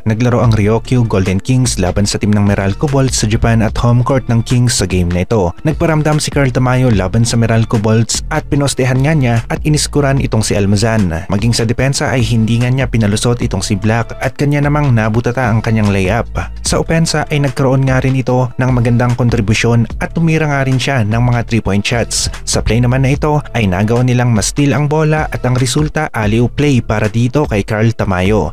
naglaro ang Ryokyu Golden Kings laban sa team ng Meralco Bolts sa Japan at home court ng Kings sa game na ito. Nagparamdam si Carl Tamayo laban sa Meralco Bolts at pinostehan nga niya at iniskuran itong si Almazan. Maging sa depensa ay hindi nga niya pinalusot itong si Black at kanya namang nabutata ang kanyang layup. Sa opensa ay nagkaroon nga rin ito ng magandang kontribusyon at tumira nga rin siya ng mga 3-point shots. Sa play naman na ito ay nagawa nilang ma-steal ang bola at ang resulta alley-oop play para dito kay Carl Tamayo.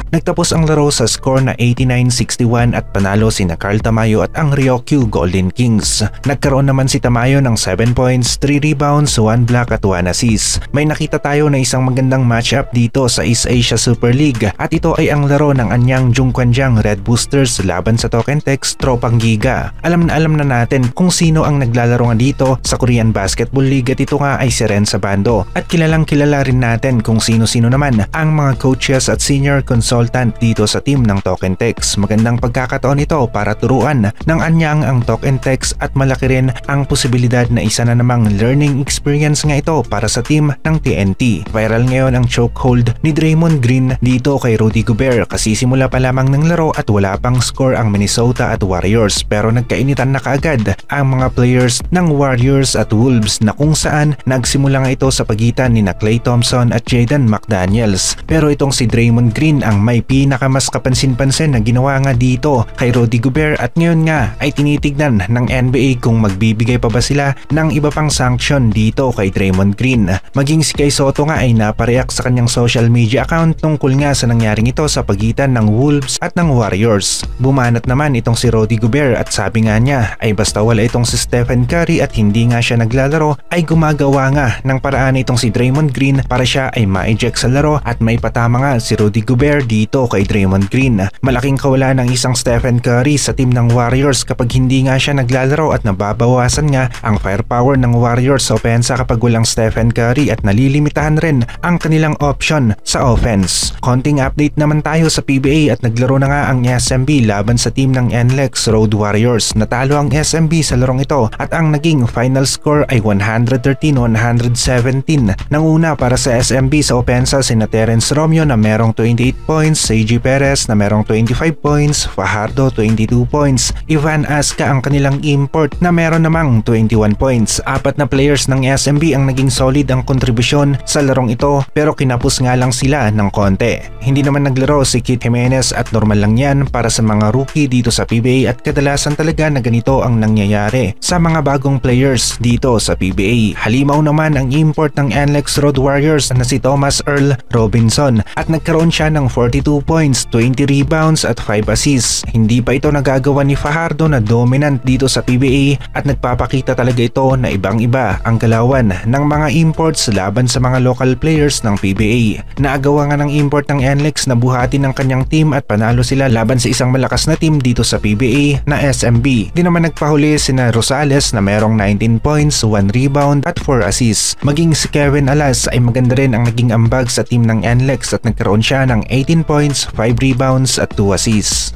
Nagtapos ang laro sa score na 89-61 at panalo sina Carl Tamayo at ang Ryokyu Golden Kings. Nagkaroon naman si Tamayo ng 7 points, 3 rebounds, 1 block at 1 assist. May nakita tayo na isang magandang matchup dito sa East Asia Super League at ito ay ang laro ng anyang Jungkwanjang Red Boosters laban sa Tokentex Tropang Giga. Alam na natin kung sino ang naglalaro nga dito sa Korean Basketball League at ito nga ay si Ren Sabando. At kilalang kilala rin natin kung sino-sino naman ang mga coaches at senior consultant dito sa team ng Tokentex. Magandang pagkakataon ito para turuan ng anyang ang Tokentex at malaki rin ang posibilidad na isa na namang learning experience nga ito para sa team ng TNT. Viral ngayon ang chokehold ni Draymond Green dito kay Rudy Gobert kasi simula pa lamang ng laro at wala pang score ang Minnesota at Warriors pero nagkainitan na kaagad ang mga players ng Warriors at Wolves na kung saan nagsimula nga ito sa pagitan ni Klay Thompson at Jaden McDaniels. Pero itong si Draymond Green ang may pinakamas kapansin-pansin na ginawa nga dito kay Rudy Gobert at ngayon nga ay tinitignan ng NBA kung magbibigay pa ba sila ng iba pang sanction dito kay Draymond Green. Maging si Kai Sotto nga ay napareact sa kanyang social media account tungkol nga sa nangyaring ito sa pagitan ng Wolves at ng Warriors. Bumanat naman itong si Rudy Gobert at sabi nga niya ay basta wala itong si Stephen Curry at hindi nga siya naglalaro ay gumagawa nga ng paraan itong si Draymond Green para siya ay ma-eject sa laro at may patama nga si Rudy Gobert dito kay Draymond Green. Malaking kawalan ng isang Stephen Curry sa team ng Warriors kapag hindi nga siya naglalaro at nababawasan nga ang firepower ng Warriors sa opensa kapag walang Stephen Curry at nalilimitahan rin ang kanilang option sa offense. Konting update naman tayo sa PBA at naglaro na nga ang SMB laban sa team ng NLEX Road Warriors. Natalo ang SMB sa larong ito at ang naging final score ay 113-117. Nanguna para sa SMB sa opensa sina Terence Romeo na merong 28 points, Seiji Perez na merong 25 points, Fajardo 22 points, Ivan Aska ang kanilang import na meron namang 21 points. Apat na players ng SMB ang naging solid ang kontribusyon sa larong ito pero kinapos nga lang sila ng konti. Hindi naman naglaro si Kit Jimenez at normal lang yan para sa mga rookie dito sa PBA at kadalasan talaga na ganito ang nangyayari sa mga bagong players dito sa PBA. Halimaw naman ang import ng NLEX Road Warriors na si Thomas Earl Robinson at nagkaroon siya ng 42 points, 20 rebounds at 5 assists. Hindi pa ito nagagawa ni Fajardo na dominant dito sa PBA at nagpapakita talaga ito na ibang-iba ang galawan ng mga imports laban sa mga local players ng PBA. Naagawa nga ng import ng NLEX na buhatin ng kanyang team at panalo sila laban sa isang malakas na team dito sa PBA na SMB. Di naman nagpahuli sina Rosales na merong 19 points, 1 rebound at 4 assists. Maging si Kevin Alas ay maganda rin ang naging ambag sa team ng NLEX at nagkaroon siya ng 18 points, 5 rebounds at 2 assists.